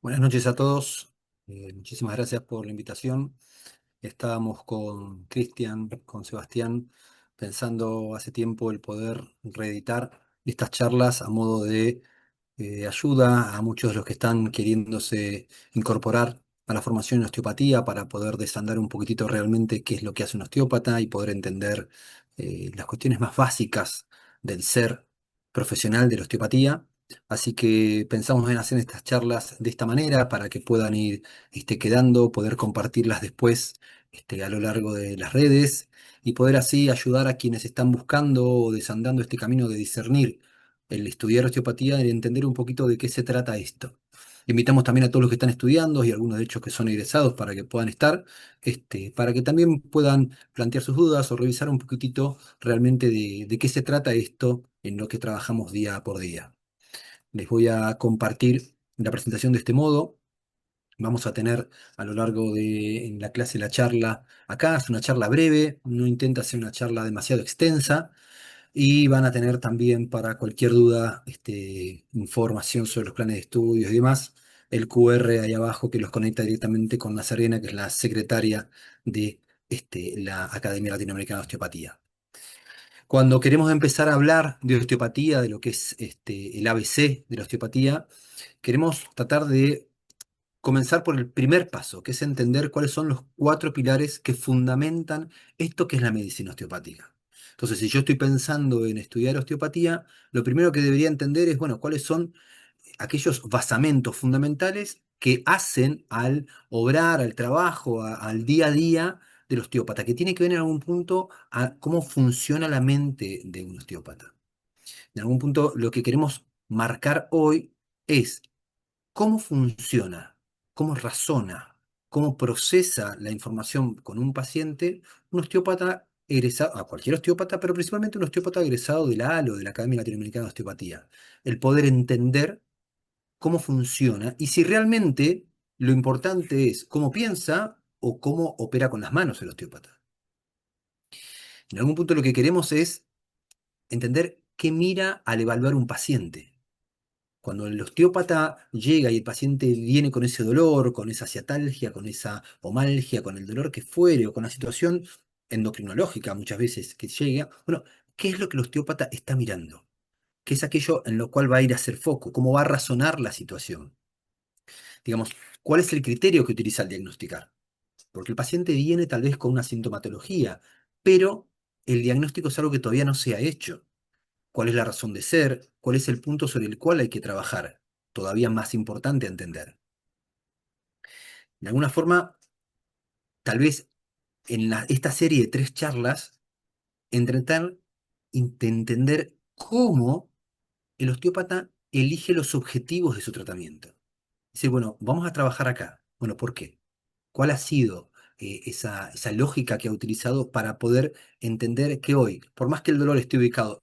Buenas noches a todos. Muchísimas gracias por la invitación. Estábamos con Cristian, con Sebastián, pensando hace tiempo el poder reeditar estas charlas a modo de ayuda a muchos de los que están queriéndose incorporar a la formación en osteopatía para poder desandar un poquitito realmente qué es lo que hace un osteópata y poder entender las cuestiones más básicas del ser profesional de la osteopatía. Así que pensamos en hacer estas charlas de esta manera para que puedan ir quedando, poder compartirlas después a lo largo de las redes y poder así ayudar a quienes están buscando o desandando este camino de discernir el estudiar osteopatía y entender un poquito de qué se trata esto. Invitamos también a todos los que están estudiando y algunos de hecho que son egresados para que puedan estar, para que también puedan plantear sus dudas o revisar un poquitito realmente de qué se trata esto en lo que trabajamos día por día. Les voy a compartir la presentación de este modo. Vamos a tener a lo largo de en la clase la charla acá, es una charla breve, no intenta ser una charla demasiado extensa, y van a tener también para cualquier duda información sobre los planes de estudios y demás, el QR ahí abajo que los conecta directamente con Nazarena, que es la secretaria de la Academia Latinoamericana de Osteopatía. Cuando queremos empezar a hablar de osteopatía, de lo que es el ABC de la osteopatía, queremos tratar de comenzar por el primer paso, que es entender cuáles son los cuatro pilares que fundamentan esto que es la medicina osteopática. Entonces, si yo estoy pensando en estudiar osteopatía, lo primero que debería entender es, bueno, cuáles son aquellos basamentos fundamentales que hacen al obrar, al trabajo, al día a día del osteópata, que tiene que ver en algún punto a cómo funciona la mente de un osteópata. En algún punto, lo que queremos marcar hoy es cómo funciona, cómo razona, cómo procesa la información con un paciente, un osteópata egresado, a cualquier osteópata, pero principalmente un osteópata egresado de la ALO, de la Academia Latinoamericana de Osteopatía. El poder entender cómo funciona y si realmente lo importante es cómo piensa o cómo opera con las manos el osteópata. En algún punto lo que queremos es entender qué mira al evaluar un paciente. Cuando el osteópata llega y el paciente viene con ese dolor, con esa ciatalgia, con esa omalgia, con el dolor que fuere, o con la situación endocrinológica muchas veces que llega, bueno, ¿qué es lo que el osteópata está mirando? ¿Qué es aquello en lo cual va a ir a hacer foco? ¿Cómo va a razonar la situación? Digamos, ¿cuál es el criterio que utiliza al diagnosticar? Porque el paciente viene tal vez con una sintomatología, pero el diagnóstico es algo que todavía no se ha hecho. ¿Cuál es la razón de ser? ¿Cuál es el punto sobre el cual hay que trabajar? Todavía más importante a entender. De alguna forma, tal vez en esta serie de tres charlas, intentar entender cómo el osteópata elige los objetivos de su tratamiento. Dice, bueno, vamos a trabajar acá. Bueno, ¿por qué? ¿Cuál ha sido esa lógica que ha utilizado para poder entender que hoy, por más que el dolor esté ubicado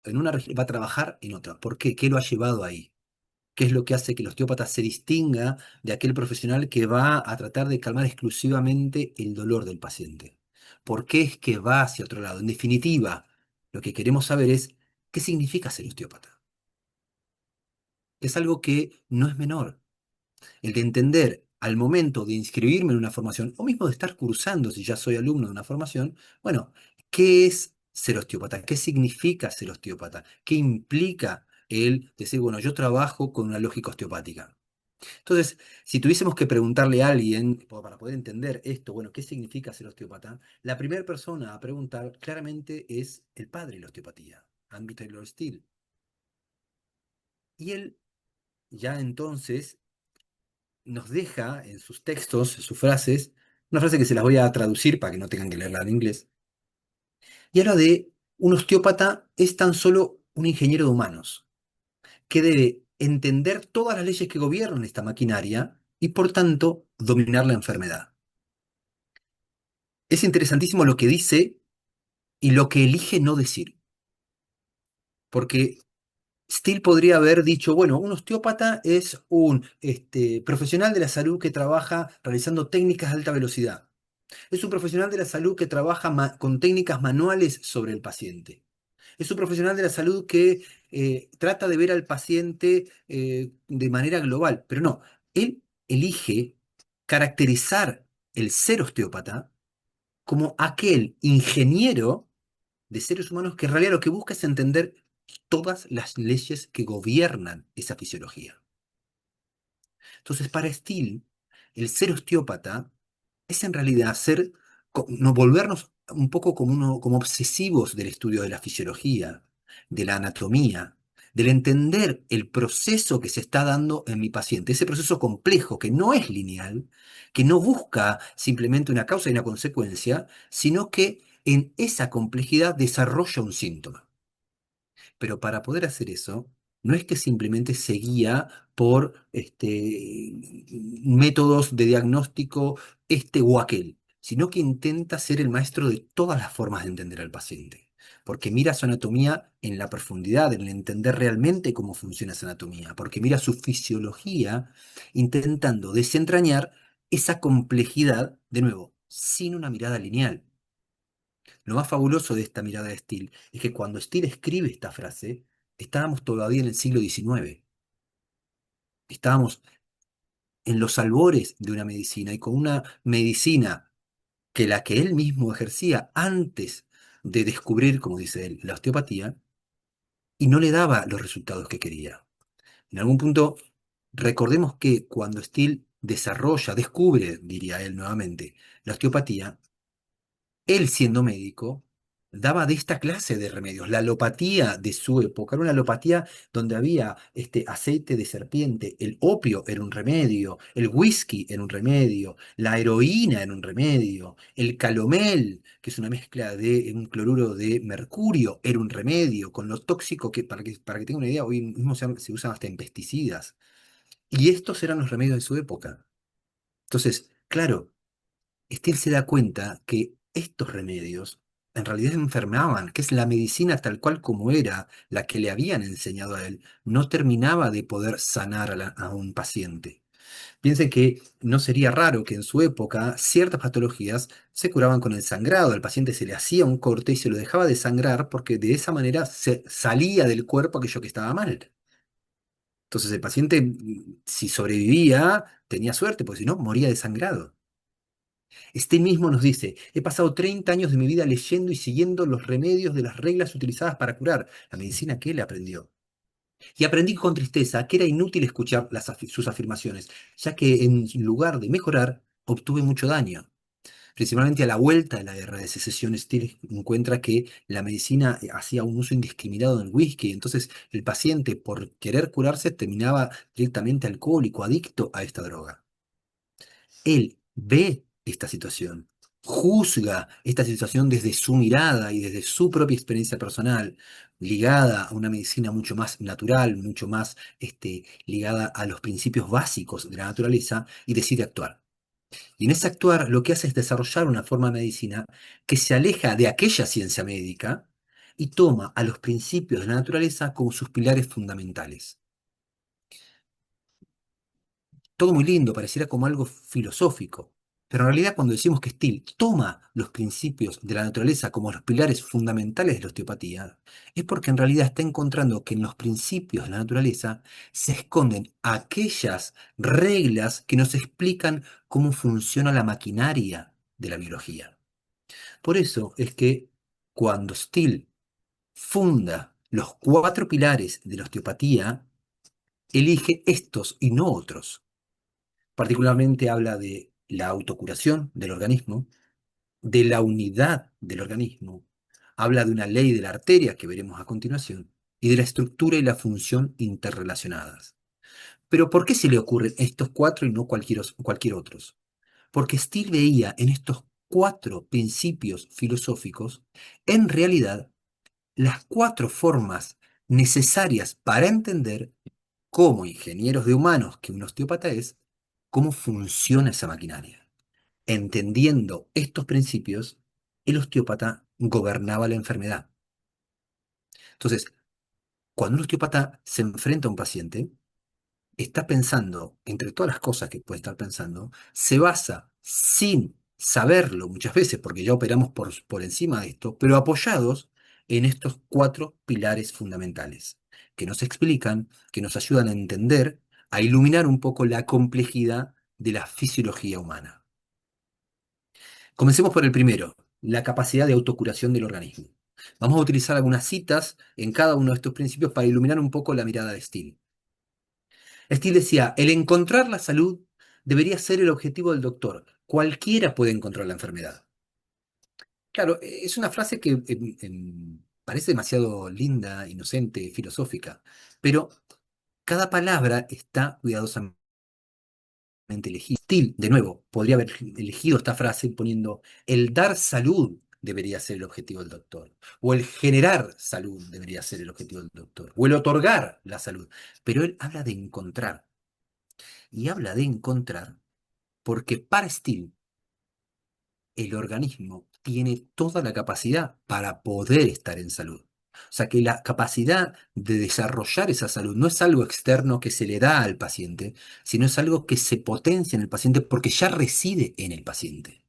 en una región, va a trabajar en otra? ¿Por qué? ¿Qué lo ha llevado ahí? ¿Qué es lo que hace que el osteópata se distinga de aquel profesional que va a tratar de calmar exclusivamente el dolor del paciente? ¿Por qué es que va hacia otro lado? En definitiva, lo que queremos saber es qué significa ser osteópata. Es algo que no es menor. El de entender al momento de inscribirme en una formación, o mismo de estar cursando si ya soy alumno de una formación, bueno, ¿qué es ser osteópata? ¿Qué significa ser osteópata? ¿Qué implica el decir, bueno, yo trabajo con una lógica osteopática? Entonces, si tuviésemos que preguntarle a alguien, para poder entender esto, bueno, ¿qué significa ser osteópata? La primera persona a preguntar claramente es el padre de la osteopatía, Andrew Taylor Still. Y él ya entonces nos deja en sus textos, en sus frases, una frase que se las voy a traducir para que no tengan que leerla en inglés, y habla de un osteópata es tan solo un ingeniero de humanos, que debe entender todas las leyes que gobiernan esta maquinaria y por tanto dominar la enfermedad. Es interesantísimo lo que dice y lo que elige no decir, porque Steele podría haber dicho, bueno, un osteópata es un profesional de la salud que trabaja realizando técnicas de alta velocidad. Es un profesional de la salud que trabaja con técnicas manuales sobre el paciente. Es un profesional de la salud que trata de ver al paciente de manera global, pero no, él elige caracterizar el ser osteópata como aquel ingeniero de seres humanos que en realidad lo que busca es entender todas las leyes que gobiernan esa fisiología. Entonces, para Steele, el ser osteópata es en realidad no volvernos un poco como obsesivos del estudio de la fisiología, de la anatomía, del entender el proceso que se está dando en mi paciente, ese proceso complejo que no es lineal, que no busca simplemente una causa y una consecuencia, sino que en esa complejidad desarrolla un síntoma. Pero para poder hacer eso, no es que simplemente se guía por métodos de diagnóstico este o aquel, sino que intenta ser el maestro de todas las formas de entender al paciente. Porque mira su anatomía en la profundidad, en el entender realmente cómo funciona esa anatomía. Porque mira su fisiología intentando desentrañar esa complejidad, de nuevo, sin una mirada lineal. Lo más fabuloso de esta mirada de Steele es que cuando Steele escribe esta frase, estábamos todavía en el siglo XIX. Estábamos en los albores de una medicina y con una medicina que la que él mismo ejercía antes de descubrir, como dice él, la osteopatía, y no le daba los resultados que quería. En algún punto, recordemos que cuando Steele descubre, diría él nuevamente, la osteopatía, él siendo médico, daba de esta clase de remedios. La alopatía de su época era una alopatía donde había aceite de serpiente, el opio era un remedio, el whisky era un remedio, la heroína era un remedio, el calomel, que es una mezcla de un cloruro de mercurio, era un remedio, con lo tóxico para que tengan una idea, hoy mismo se usan hasta en pesticidas. Y estos eran los remedios de su época. Entonces, claro, Steele se da cuenta que estos remedios en realidad enfermaban, que es la medicina tal cual como era, la que le habían enseñado a él, no terminaba de poder sanar a un paciente. Piense que no sería raro que en su época ciertas patologías se curaban con el sangrado, al paciente se le hacía un corte y se lo dejaba de sangrar porque de esa manera se salía del cuerpo aquello que estaba mal. Entonces el paciente, si sobrevivía, tenía suerte, porque si no, moría desangrado. Este mismo nos dice, he pasado 30 años de mi vida leyendo y siguiendo los remedios de las reglas utilizadas para curar, la medicina que él aprendió. Y aprendí con tristeza que era inútil escuchar sus afirmaciones, ya que en lugar de mejorar, obtuve mucho daño. Principalmente a la vuelta de la guerra de secesión, Steele encuentra que la medicina hacía un uso indiscriminado del whisky, entonces el paciente, por querer curarse, terminaba directamente alcohólico, adicto a esta droga. Él ve esta situación, juzga esta situación desde su mirada y desde su propia experiencia personal, ligada a una medicina mucho más natural, mucho más ligada a los principios básicos de la naturaleza, y decide actuar. Y en ese actuar lo que hace es desarrollar una forma de medicina que se aleja de aquella ciencia médica y toma a los principios de la naturaleza como sus pilares fundamentales. Todo muy lindo, pareciera como algo filosófico, pero en realidad cuando decimos que Steele toma los principios de la naturaleza como los pilares fundamentales de la osteopatía, es porque en realidad está encontrando que en los principios de la naturaleza se esconden aquellas reglas que nos explican cómo funciona la maquinaria de la biología. Por eso es que cuando Steele funda los 4 pilares de la osteopatía, elige estos y no otros. Particularmente habla de la autocuración del organismo, de la unidad del organismo, habla de una ley de la arteria que veremos a continuación y de la estructura y la función interrelacionadas. Pero ¿por qué se le ocurren estos 4 y no cualquier otros? Porque Steele veía en estos 4 principios filosóficos, en realidad, las 4 formas necesarias para entender, como ingenieros de humanos que un osteópata es, cómo funciona esa maquinaria. Entendiendo estos principios, el osteópata gobernaba la enfermedad. Entonces, cuando un osteópata se enfrenta a un paciente, está pensando, entre todas las cosas que puede estar pensando, se basa sin saberlo muchas veces, porque ya operamos por encima de esto, pero apoyados en estos cuatro pilares fundamentales, que nos explican, que nos ayudan a entender, a iluminar un poco la complejidad de la fisiología humana. Comencemos por el primero, la capacidad de autocuración del organismo. Vamos a utilizar algunas citas en cada uno de estos principios para iluminar un poco la mirada de Steele. Steele decía, el encontrar la salud debería ser el objetivo del doctor. Cualquiera puede encontrar la enfermedad. Claro, es una frase que parece demasiado linda, inocente, filosófica, pero cada palabra está cuidadosamente elegida. Steele, de nuevo, podría haber elegido esta frase poniendo, el dar salud debería ser el objetivo del doctor, o el generar salud debería ser el objetivo del doctor, o el otorgar la salud, pero él habla de encontrar, y habla de encontrar porque para Steele, el organismo tiene toda la capacidad para poder estar en salud. O sea que la capacidad de desarrollar esa salud no es algo externo que se le da al paciente, sino es algo que se potencia en el paciente porque ya reside en el paciente.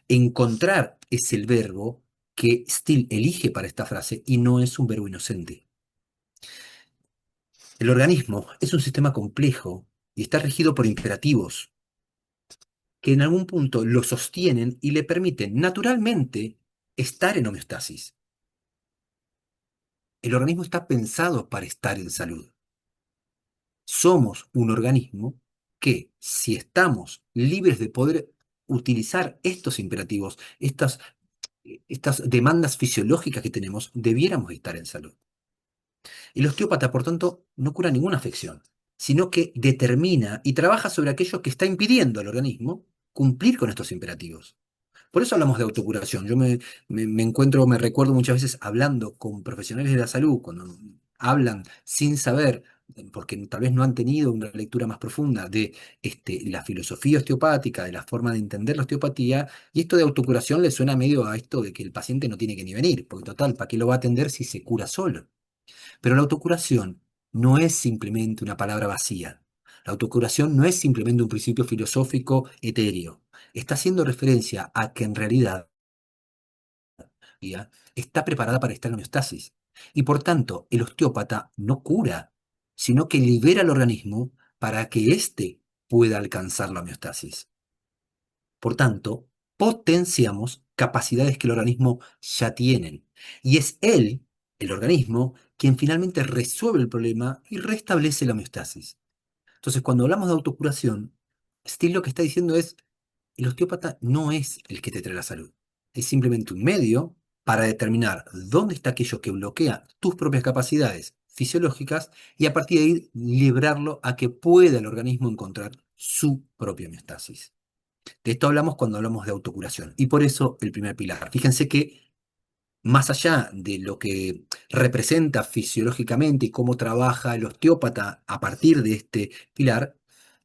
Encontrar es el verbo que Steele elige para esta frase y no es un verbo inocente. El organismo es un sistema complejo y está regido por imperativos que en algún punto lo sostienen y le permiten naturalmente estar en homeostasis. El organismo está pensado para estar en salud. Somos un organismo que, si estamos libres de poder utilizar estos imperativos, estas demandas fisiológicas que tenemos, debiéramos estar en salud. El osteópata, por tanto, no cura ninguna afección, sino que determina y trabaja sobre aquello que está impidiendo al organismo cumplir con estos imperativos. Por eso hablamos de autocuración. Yo me encuentro, me recuerdo muchas veces hablando con profesionales de la salud, cuando hablan sin saber, porque tal vez no han tenido una lectura más profunda de la filosofía osteopática, de la forma de entender la osteopatía, y esto de autocuración le suena medio a esto de que el paciente no tiene que ni venir, porque total, ¿para qué lo va a atender si se cura solo? Pero la autocuración no es simplemente una palabra vacía. La autocuración no es simplemente un principio filosófico etéreo. Está haciendo referencia a que en realidad está preparada para estar en homeostasis. Y por tanto, el osteópata no cura, sino que libera al organismo para que éste pueda alcanzar la homeostasis. Por tanto, potenciamos capacidades que el organismo ya tienen. Y es él, el organismo, quien finalmente resuelve el problema y restablece la homeostasis. Entonces, cuando hablamos de autocuración, Steele lo que está diciendo es, el osteópata no es el que te trae la salud. Es simplemente un medio para determinar dónde está aquello que bloquea tus propias capacidades fisiológicas y a partir de ahí librarlo a que pueda el organismo encontrar su propia homeostasis. De esto hablamos cuando hablamos de autocuración. Y por eso el primer pilar. Fíjense que más allá de lo que representa fisiológicamente y cómo trabaja el osteópata a partir de este pilar,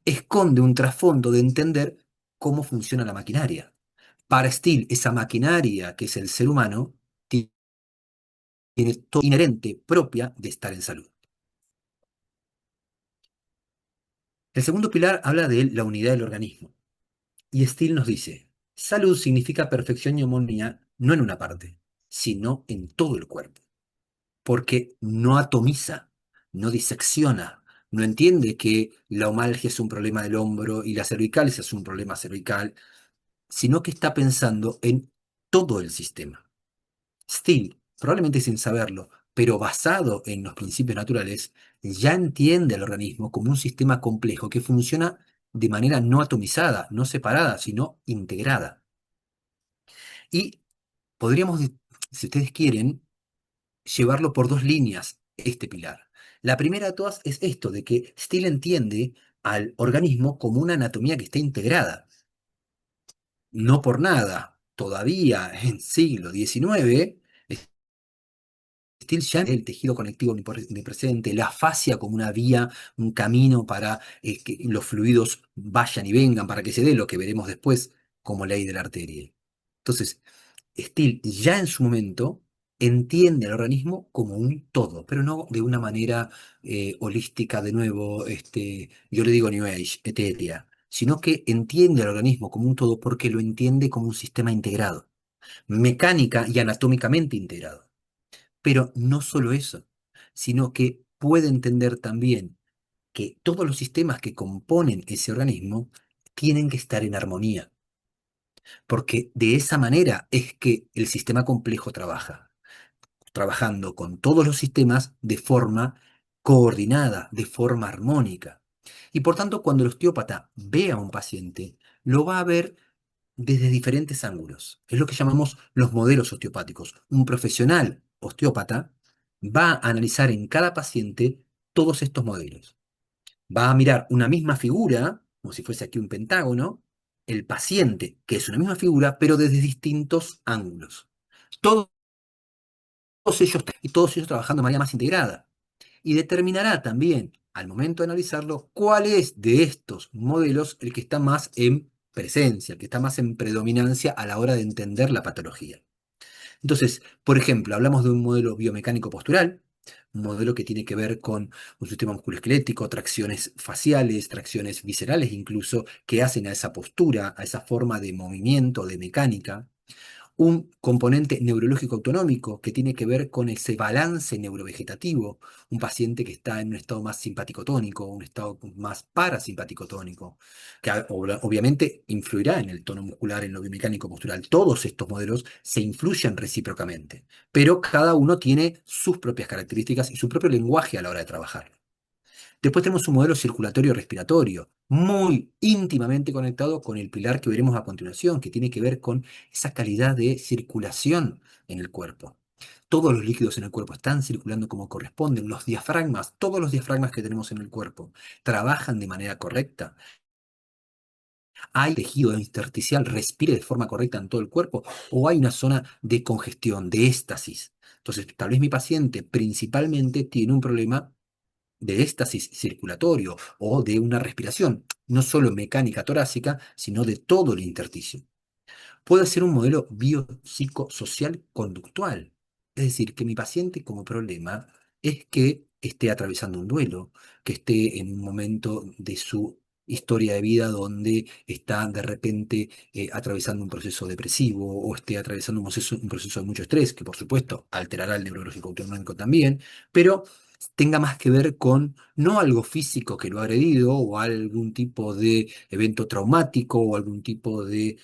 esconde un trasfondo de entender cómo funciona la maquinaria. Para Steele, esa maquinaria que es el ser humano tiene todo inherente propia de estar en salud. El segundo pilar habla de la unidad del organismo. Y Steele nos dice, salud significa perfección y armonía no en una parte, sino en todo el cuerpo. Porque no atomiza, no disecciona, no entiende que la omalgia es un problema del hombro y la cervicalis es un problema cervical, sino que está pensando en todo el sistema. Steele, probablemente sin saberlo, pero basado en los principios naturales, ya entiende al organismo como un sistema complejo que funciona de manera no atomizada, no separada, sino integrada. Y podríamos, si ustedes quieren, llevarlo por dos líneas, este pilar. La primera de todas es esto, de que Steele entiende al organismo como una anatomía que está integrada. No por nada, todavía en siglo XIX, Steele ya el tejido conectivo omnipresente, la fascia como una vía, un camino para que los fluidos vayan y vengan, para que se dé lo que veremos después como ley de la arteria. Entonces, Steele ya en su momento entiende al organismo como un todo, pero no de una manera holística, de nuevo, yo le digo New Age, etérea, sino que entiende al organismo como un todo porque lo entiende como un sistema integrado, mecánica y anatómicamente integrado. Pero no solo eso, sino que puede entender también que todos los sistemas que componen ese organismo tienen que estar en armonía, porque de esa manera es que el sistema complejo trabaja, trabajando con todos los sistemas de forma coordinada, de forma armónica. Y por tanto, cuando el osteópata ve a un paciente, lo va a ver desde diferentes ángulos. Es lo que llamamos los modelos osteopáticos. Un profesional osteópata va a analizar en cada paciente todos estos modelos. Va a mirar una misma figura, como si fuese aquí un pentágono, el paciente, que es una misma figura, pero desde distintos ángulos. Todos todos ellos trabajando de manera más integrada. Y determinará también, al momento de analizarlo, cuál es de estos modelos el que está más en presencia, el que está más en predominancia a la hora de entender la patología. Entonces, por ejemplo, hablamos de un modelo biomecánico postural, un modelo que tiene que ver con un sistema musculoesquelético, tracciones faciales, tracciones viscerales incluso, que hacen a esa postura, a esa forma de movimiento, de mecánica. Un componente neurológico autonómico que tiene que ver con ese balance neurovegetativo, un paciente que está en un estado más simpático-tónico, un estado más parasimpático-tónico, que obviamente influirá en el tono muscular, en lo biomecánico postural. Todos estos modelos se influyen recíprocamente, pero cada uno tiene sus propias características y su propio lenguaje a la hora de trabajar. Después tenemos un modelo circulatorio respiratorio, muy íntimamente conectado con el pilar que veremos a continuación, que tiene que ver con esa calidad de circulación en el cuerpo. Todos los líquidos en el cuerpo están circulando como corresponden. Los diafragmas, todos los diafragmas que tenemos en el cuerpo, trabajan de manera correcta. ¿Hay tejido intersticial, respire de forma correcta en todo el cuerpo? ¿O hay una zona de congestión, de éstasis? Entonces, tal vez mi paciente principalmente tiene un problema de éxtasis circulatorio o de una respiración, no solo mecánica torácica, sino de todo el intersticio. Puede ser un modelo biopsicosocial conductual, es decir, que mi paciente como problema es que esté atravesando un duelo, que esté en un momento de su historia de vida donde está de repente atravesando un proceso depresivo o esté atravesando un proceso de mucho estrés, que por supuesto alterará el neurológico autonómico también, pero tenga más que ver con no algo físico que lo ha agredido o algún tipo de evento traumático o algún tipo de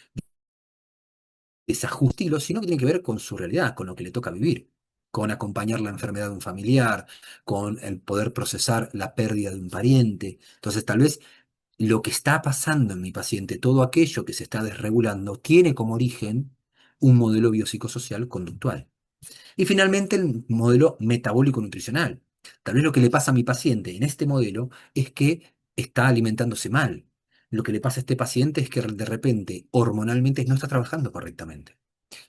desajuste, sino que tiene que ver con su realidad, con lo que le toca vivir, con acompañar la enfermedad de un familiar, con el poder procesar la pérdida de un pariente. Entonces, tal vez lo que está pasando en mi paciente, todo aquello que se está desregulando, tiene como origen un modelo biopsicosocial conductual. Y finalmente el modelo metabólico nutricional. Tal vez lo que le pasa a mi paciente en este modelo es que está alimentándose mal. Lo que le pasa a este paciente es que de repente hormonalmente no está trabajando correctamente.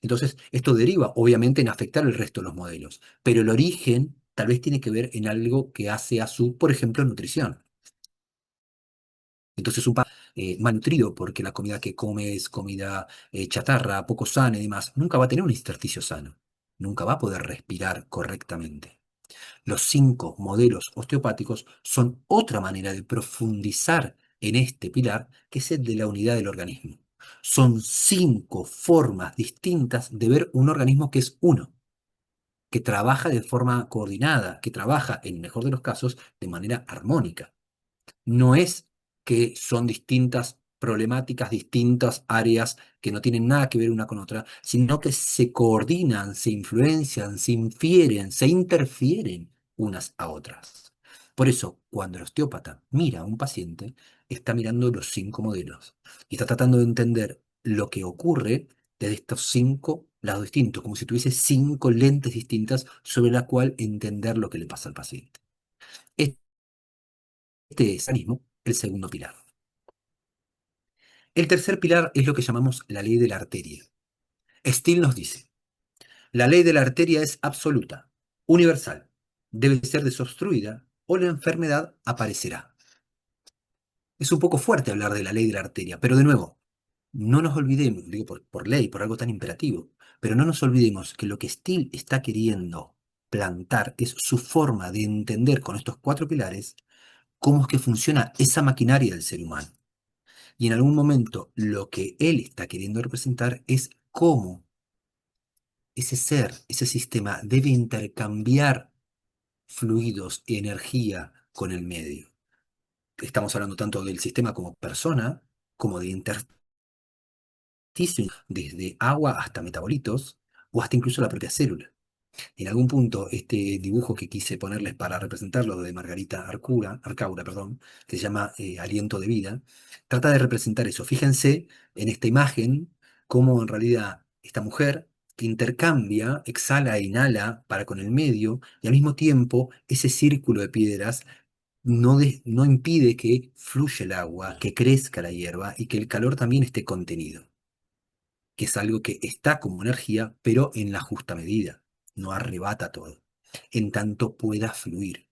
Entonces, esto deriva obviamente en afectar el resto de los modelos, pero el origen tal vez tiene que ver en algo que hace a su, por ejemplo, nutrición. Entonces, un paciente malnutrido porque la comida que come es comida chatarra, poco sana y demás, nunca va a tener un intersticio sano, nunca va a poder respirar correctamente. Los 5 modelos osteopáticos son otra manera de profundizar en este pilar que es el de la unidad del organismo. Son 5 formas distintas de ver un organismo que es uno, que trabaja de forma coordinada, que trabaja, en el mejor de los casos, de manera armónica. No es que son distintas problemáticas, distintas áreas que no tienen nada que ver una con otra, sino que se coordinan, se influencian, se infieren, se interfieren unas a otras. Por eso, cuando el osteópata mira a un paciente, está mirando los 5 modelos y está tratando de entender lo que ocurre desde estos 5 lados distintos, como si tuviese 5 lentes distintas sobre la cual entender lo que le pasa al paciente. Este es mismo el segundo pilar. El tercer pilar es lo que llamamos la ley de la arteria. Steele nos dice, la ley de la arteria es absoluta, universal, debe ser desobstruida o la enfermedad aparecerá. Es un poco fuerte hablar de la ley de la arteria, pero de nuevo, no nos olvidemos, digo por ley, por algo tan imperativo, pero no nos olvidemos que lo que Steele está queriendo plantar es su forma de entender con estos 4 pilares cómo es que funciona esa maquinaria del ser humano. Y en algún momento lo que él está queriendo representar es cómo ese ser, ese sistema debe intercambiar fluidos y energía con el medio. Estamos hablando tanto del sistema como persona, como de intersticio, desde agua hasta metabolitos, o hasta incluso la propia célula. En algún punto, este dibujo que quise ponerles para representarlo de Margarita Arcaura, perdón, que se llama Aliento de Vida, trata de representar eso. Fíjense en esta imagen cómo en realidad esta mujer que intercambia, exhala e inhala para con el medio, y al mismo tiempo ese círculo de piedras no impide que fluya el agua, que crezca la hierba y que el calor también esté contenido, que es algo que está como energía, pero en la justa medida, no arrebata todo, en tanto pueda fluir.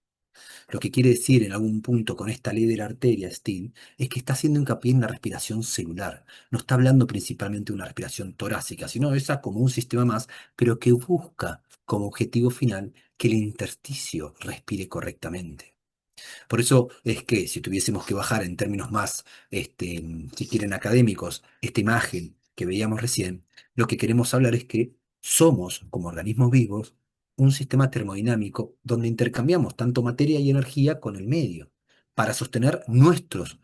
Lo que quiere decir en algún punto con esta ley de la arteria, Steele, es que está haciendo hincapié en la respiración celular. No está hablando principalmente de una respiración torácica, sino esa como un sistema más, pero que busca como objetivo final que el intersticio respire correctamente. Por eso es que si tuviésemos que bajar en términos más, si quieren, académicos, esta imagen que veíamos recién, lo que queremos hablar es que somos, como organismos vivos, un sistema termodinámico donde intercambiamos tanto materia y energía con el medio para sostener nuestros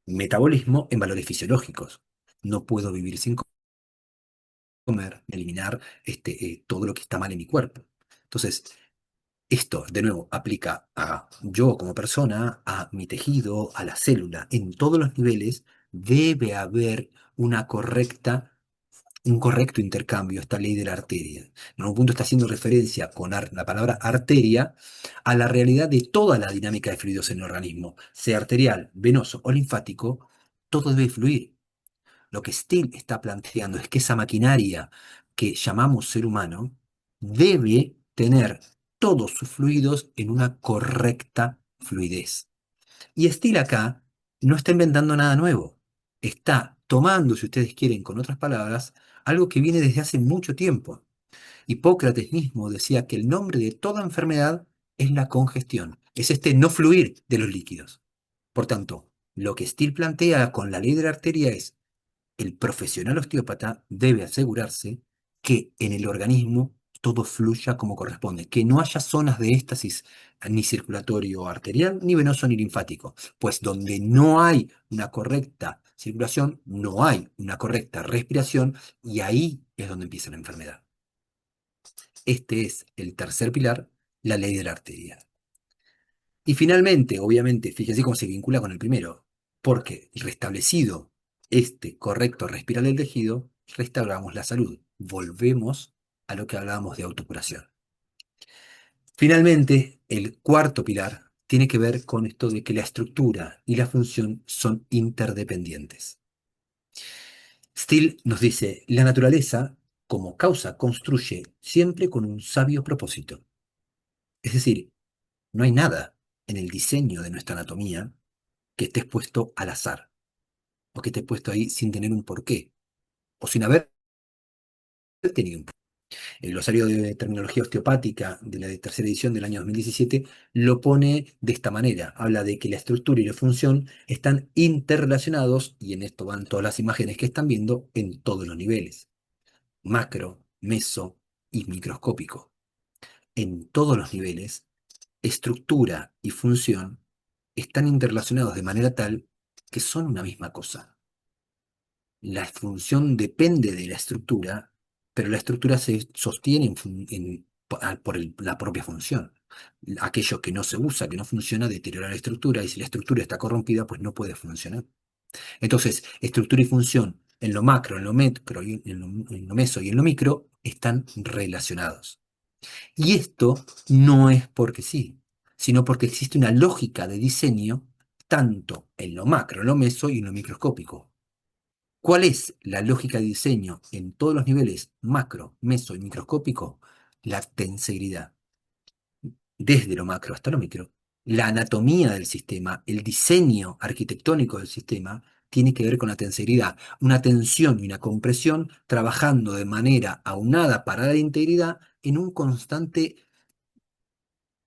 metabolismo en valores fisiológicos. No puedo vivir sin comer, eliminar todo lo que está mal en mi cuerpo. Entonces, esto, de nuevo, aplica a yo como persona, a mi tejido, a la célula. En todos los niveles debe haber un correcto intercambio, esta ley de la arteria. En algún punto está haciendo referencia con la palabra arteria a la realidad de toda la dinámica de fluidos en el organismo, sea arterial, venoso o linfático, todo debe fluir. Lo que Steele está planteando es que esa maquinaria que llamamos ser humano debe tener todos sus fluidos en una correcta fluidez. Y Steele acá no está inventando nada nuevo. Está tomando, si ustedes quieren, con otras palabras, algo que viene desde hace mucho tiempo. Hipócrates mismo decía que el nombre de toda enfermedad es la congestión, es este no fluir de los líquidos. Por tanto, lo que Steele plantea con la ley de la arteria es el profesional osteópata debe asegurarse que en el organismo todo fluya como corresponde, que no haya zonas de éstasis ni circulatorio arterial, ni venoso, ni linfático, pues donde no hay una correcta circulación, no hay una correcta respiración y ahí es donde empieza la enfermedad. Este es el tercer pilar, la ley de la arteria. Y finalmente, obviamente, fíjense cómo se vincula con el primero, porque restablecido este correcto respirar del tejido, restauramos la salud. Volvemos a lo que hablábamos de autocuración. Finalmente, el cuarto pilar tiene que ver con esto de que la estructura y la función son interdependientes. Steele nos dice, la naturaleza, como causa, construye siempre con un sabio propósito. Es decir, no hay nada en el diseño de nuestra anatomía que esté puesto al azar, o que esté puesto ahí sin tener un porqué, o sin haber tenido un porqué. El glosario de terminología osteopática de la tercera edición del año 2017 lo pone de esta manera. Habla de que la estructura y la función están interrelacionados, y en esto van todas las imágenes que están viendo en todos los niveles, macro, meso y microscópico. En todos los niveles, estructura y función están interrelacionados de manera tal que son una misma cosa. La función depende de la estructura, pero la estructura se sostiene por la propia función. Aquello que no se usa, que no funciona, deteriora la estructura, y si la estructura está corrompida, pues no puede funcionar. Entonces, estructura y función en lo macro, en lo micro, en lo meso y en lo micro están relacionados. Y esto no es porque sí, sino porque existe una lógica de diseño tanto en lo macro, en lo meso y en lo microscópico. ¿Cuál es la lógica de diseño en todos los niveles macro, meso y microscópico? La tensegridad, desde lo macro hasta lo micro. La anatomía del sistema, el diseño arquitectónico del sistema, tiene que ver con la tensegridad. Una tensión y una compresión trabajando de manera aunada para la integridad en un constante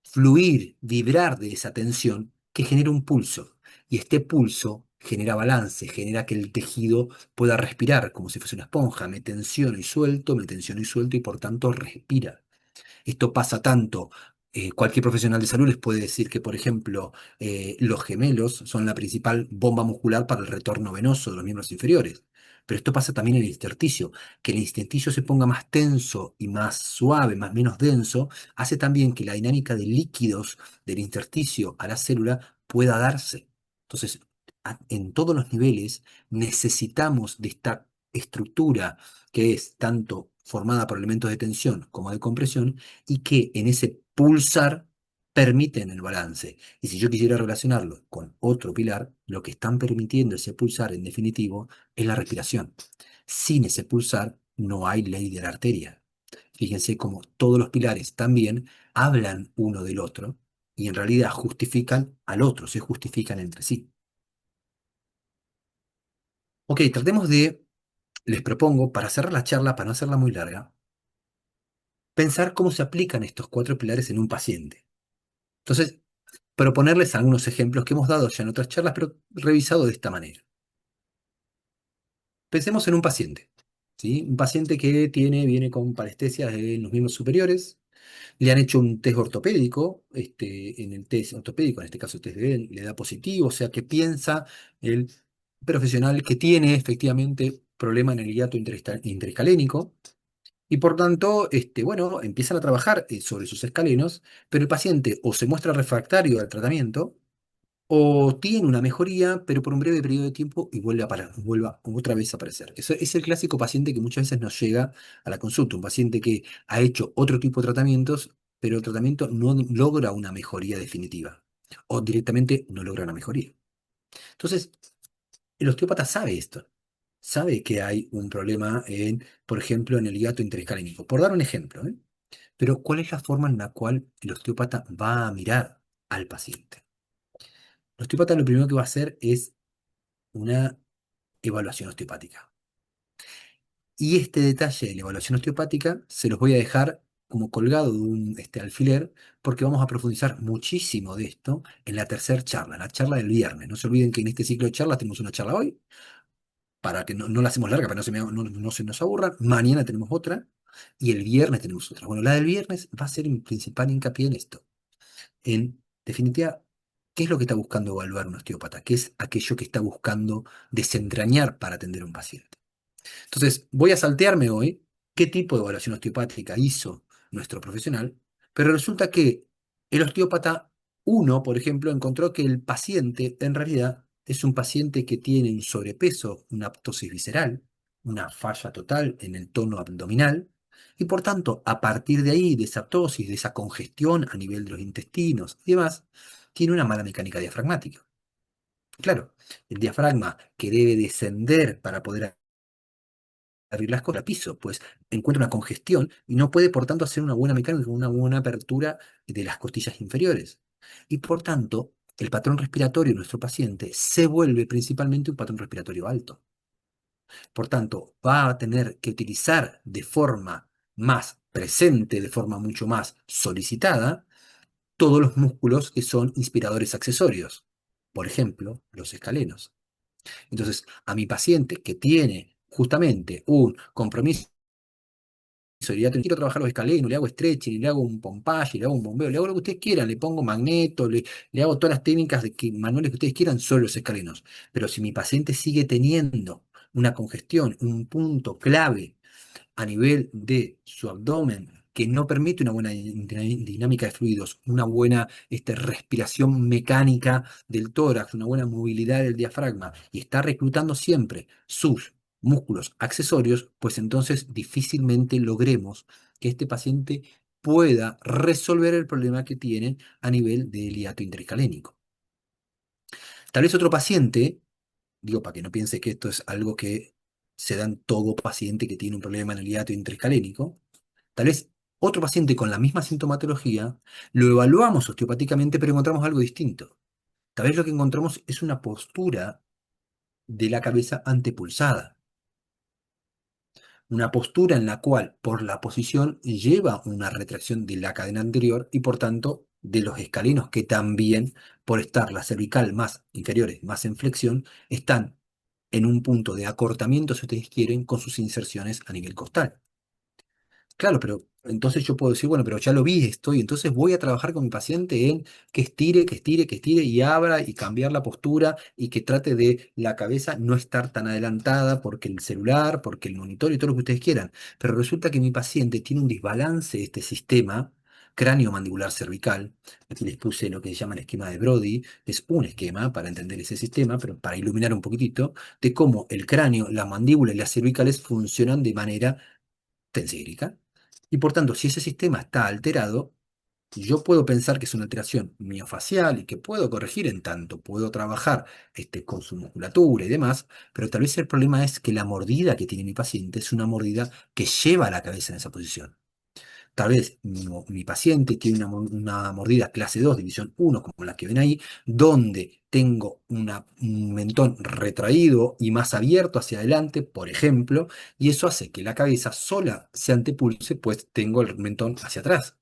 fluir, vibrar de esa tensión que genera un pulso. Y este pulso genera balance, genera que el tejido pueda respirar como si fuese una esponja. Me tensiono y suelto, me tensiono y suelto y por tanto respira. Esto pasa tanto, cualquier profesional de salud les puede decir que, por ejemplo, los gemelos son la principal bomba muscular para el retorno venoso de los miembros inferiores. Pero esto pasa también en el intersticio. Que el intersticio se ponga más tenso y más suave, más menos denso, hace también que la dinámica de líquidos del intersticio a la célula pueda darse. Entonces, en todos los niveles necesitamos de esta estructura que es tanto formada por elementos de tensión como de compresión, y que en ese pulsar permiten el balance. Y si yo quisiera relacionarlo con otro pilar, lo que están permitiendo ese pulsar en definitivo es la respiración. Sin ese pulsar no hay ley de la arteria. Fíjense cómo todos los pilares también hablan uno del otro y en realidad justifican al otro, se justifican entre sí. Ok, tratemos de, les propongo, para cerrar la charla, para no hacerla muy larga, pensar cómo se aplican estos cuatro pilares en un paciente. Entonces, proponerles algunos ejemplos que hemos dado ya en otras charlas, pero revisado de esta manera. Pensemos en un paciente, ¿sí? Un paciente que viene con parestesias en los miembros superiores, le han hecho un test ortopédico, en el test ortopédico, en este caso el test de él, le da positivo, o sea que piensa el profesional que tiene efectivamente problema en el hiato interescalénico, y por tanto, bueno, empiezan a trabajar sobre sus escalenos, pero el paciente o se muestra refractario al tratamiento, o tiene una mejoría, pero por un breve periodo de tiempo y vuelve a parar, vuelve otra vez a aparecer. Eso es el clásico paciente que muchas veces nos llega a la consulta, un paciente que ha hecho otro tipo de tratamientos, pero el tratamiento no logra una mejoría definitiva, o directamente no logra una mejoría. Entonces, el osteópata sabe esto, sabe que hay un problema por ejemplo, en el hiato interescalénico. Por dar un ejemplo, ¿eh? Pero ¿cuál es la forma en la cual el osteópata va a mirar al paciente? El osteópata lo primero que va a hacer es una evaluación osteopática. Y este detalle de la evaluación osteopática se los voy a dejar como colgado de un alfiler, porque vamos a profundizar muchísimo de esto en la tercera charla, la charla del viernes. No se olviden que en este ciclo de charlas tenemos una charla hoy, para que no la hacemos larga, para que no se nos aburran. Mañana tenemos otra y el viernes tenemos otra. Bueno, la del viernes va a ser mi principal hincapié en esto. En definitiva, ¿qué es lo que está buscando evaluar un osteópata? ¿Qué es aquello que está buscando desentrañar para atender a un paciente? Entonces, voy a saltearme hoy qué tipo de evaluación osteopática hizo nuestro profesional, pero resulta que el osteópata uno, por ejemplo, encontró que el paciente en realidad es un paciente que tiene un sobrepeso, una aptosis visceral, una falla total en el tono abdominal, y por tanto, a partir de ahí, de esa aptosis, de esa congestión a nivel de los intestinos y demás, tiene una mala mecánica diafragmática. Claro, el diafragma que debe descender para poder abrir las cosas al piso, pues encuentra una congestión y no puede, por tanto, hacer una buena mecánica, una buena apertura de las costillas inferiores. Y por tanto, el patrón respiratorio de nuestro paciente se vuelve principalmente un patrón respiratorio alto. Por tanto, va a tener que utilizar de forma más presente, de forma mucho más solicitada, todos los músculos que son inspiradores accesorios. Por ejemplo, los escalenos. Entonces, a mi paciente que tiene justamente un compromiso, ya quiero trabajar los escalenos, le hago stretching, le hago un pompaje, le hago un bombeo, le hago lo que ustedes quieran, le pongo magneto, le hago todas las técnicas manuales que ustedes quieran sobre los escalenos. Pero si mi paciente sigue teniendo una congestión, un punto clave a nivel de su abdomen que no permite una buena dinámica de fluidos, una buena respiración mecánica del tórax, una buena movilidad del diafragma, y está reclutando siempre sus músculos accesorios, pues entonces difícilmente logremos que este paciente pueda resolver el problema que tiene a nivel del hiato interescalénico. Tal vez otro paciente, digo para que no piense que esto es algo que se da en todo paciente que tiene un problema en el hiato interescalénico, tal vez otro paciente con la misma sintomatología lo evaluamos osteopáticamente, pero encontramos algo distinto. Tal vez lo que encontramos es una postura de la cabeza antepulsada, una postura en la cual por la posición lleva una retracción de la cadena anterior y por tanto de los escalenos que también, por estar la cervical más inferiores, más en flexión, están en un punto de acortamiento, si ustedes quieren, con sus inserciones a nivel costal. Claro, pero entonces yo puedo decir, bueno, pero ya lo vi esto, y entonces voy a trabajar con mi paciente en que estire, que estire, que estire y abra y cambiar la postura y que trate de la cabeza no estar tan adelantada porque el celular, porque el monitor y todo lo que ustedes quieran. Pero resulta que mi paciente tiene un desbalance de este sistema cráneo-mandibular cervical. Aquí les puse lo que se llama el esquema de Brody. Es un esquema para entender ese sistema, pero para iluminar un poquitito, de cómo el cráneo, la mandíbula y las cervicales funcionan de manera tensílica. Y por tanto, si ese sistema está alterado, yo puedo pensar que es una alteración miofacial y que puedo corregir en tanto, puedo trabajar con su musculatura y demás, pero tal vez el problema es que la mordida que tiene mi paciente es una mordida que lleva a la cabeza en esa posición. Tal vez mi paciente tiene una mordida clase 2 división uno como la que ven ahí, donde tengo un mentón retraído y más abierto hacia adelante, por ejemplo, y eso hace que la cabeza sola se antepulse, pues tengo el mentón hacia atrás.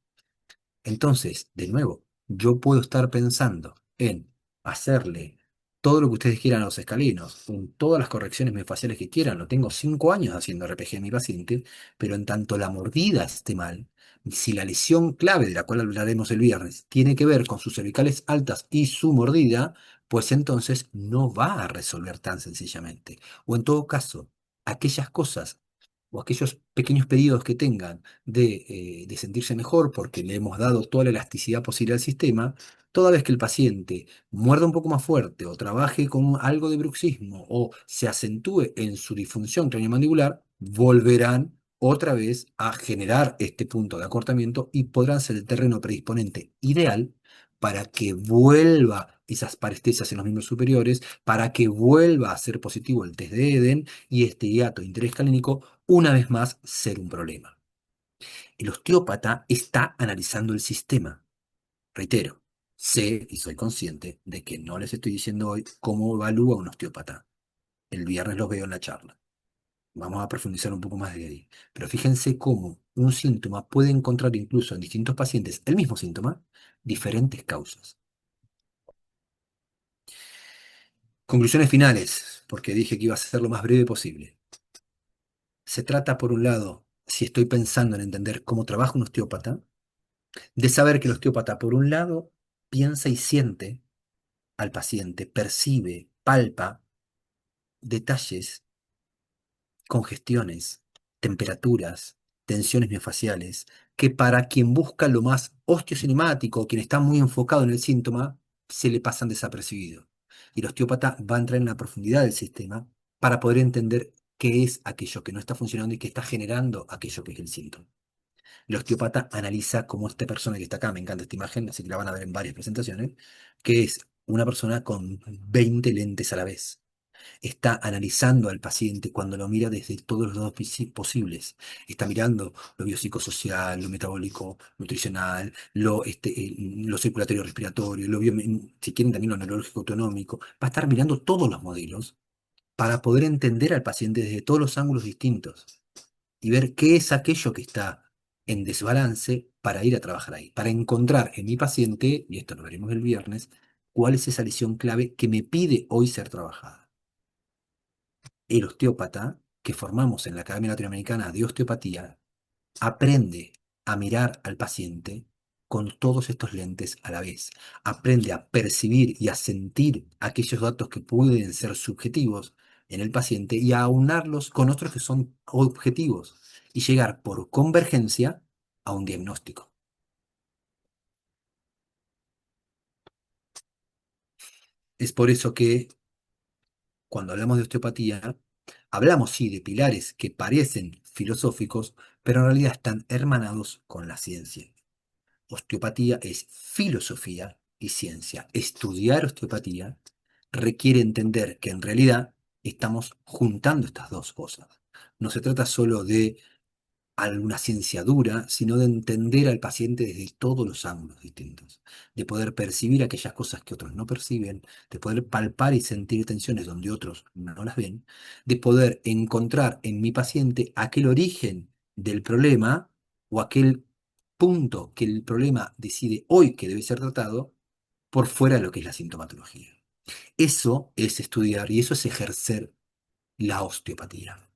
Entonces, de nuevo, yo puedo estar pensando en hacerle todo lo que ustedes quieran a los escalinos, con todas las correcciones miofasciales que quieran. Lo tengo 5 años haciendo RPG a mi paciente, pero en tanto la mordida esté mal, si la lesión clave de la cual hablaremos el viernes tiene que ver con sus cervicales altas y su mordida, pues entonces no va a resolver tan sencillamente. O en todo caso, aquellas cosas o aquellos pequeños periodos que tengan de sentirse mejor porque le hemos dado toda la elasticidad posible al sistema, toda vez que el paciente muerda un poco más fuerte o trabaje con algo de bruxismo o se acentúe en su disfunción craneomandibular, volverán otra vez a generar este punto de acortamiento y podrán ser el terreno predisponente ideal para que vuelva esas parestesias en los miembros superiores, para que vuelva a ser positivo el test de Eden y este hiato interescalínico una vez más ser un problema. El osteópata está analizando el sistema. Reitero, sé y soy consciente de que no les estoy diciendo hoy cómo evalúa un osteópata. El viernes los veo en la charla. Vamos a profundizar un poco más de ahí. Pero fíjense cómo un síntoma puede encontrar incluso en distintos pacientes el mismo síntoma, diferentes causas. Conclusiones finales, porque dije que iba a ser lo más breve posible. Se trata, por un lado, si estoy pensando en entender cómo trabaja un osteópata, de saber que el osteópata, por un lado, piensa y siente al paciente, percibe, palpa detalles, congestiones, temperaturas, tensiones miofasciales, que para quien busca lo más osteocinemático, quien está muy enfocado en el síntoma, se le pasan desapercibidos. Y el osteópata va a entrar en la profundidad del sistema para poder entender qué es aquello que no está funcionando y que está generando aquello que es el síntoma. El osteópata analiza cómo esta persona que está acá, me encanta esta imagen, así que la van a ver en varias presentaciones, que es una persona con 20 lentes a la vez. Está analizando al paciente cuando lo mira desde todos los lados posibles. Está mirando lo biopsicosocial, lo metabólico, nutricional, lo circulatorio respiratorio, si quieren también lo neurológico autonómico. Va a estar mirando todos los modelos para poder entender al paciente desde todos los ángulos distintos y ver qué es aquello que está en desbalance para ir a trabajar ahí, para encontrar en mi paciente, y esto lo veremos el viernes, cuál es esa lesión clave que me pide hoy ser trabajada. El osteópata que formamos en la Academia Latinoamericana de Osteopatía aprende a mirar al paciente con todos estos lentes a la vez. Aprende a percibir y a sentir aquellos datos que pueden ser subjetivos en el paciente y a aunarlos con otros que son objetivos y llegar por convergencia a un diagnóstico. Es por eso que cuando hablamos de osteopatía, hablamos sí de pilares que parecen filosóficos, pero en realidad están hermanados con la ciencia. Osteopatía es filosofía y ciencia. Estudiar osteopatía requiere entender que en realidad estamos juntando estas dos cosas. No se trata solo de alguna ciencia dura, sino de entender al paciente desde todos los ángulos distintos, de poder percibir aquellas cosas que otros no perciben, de poder palpar y sentir tensiones donde otros no las ven, de poder encontrar en mi paciente aquel origen del problema o aquel punto que el problema decide hoy que debe ser tratado por fuera de lo que es la sintomatología. Eso es estudiar y eso es ejercer la osteopatía.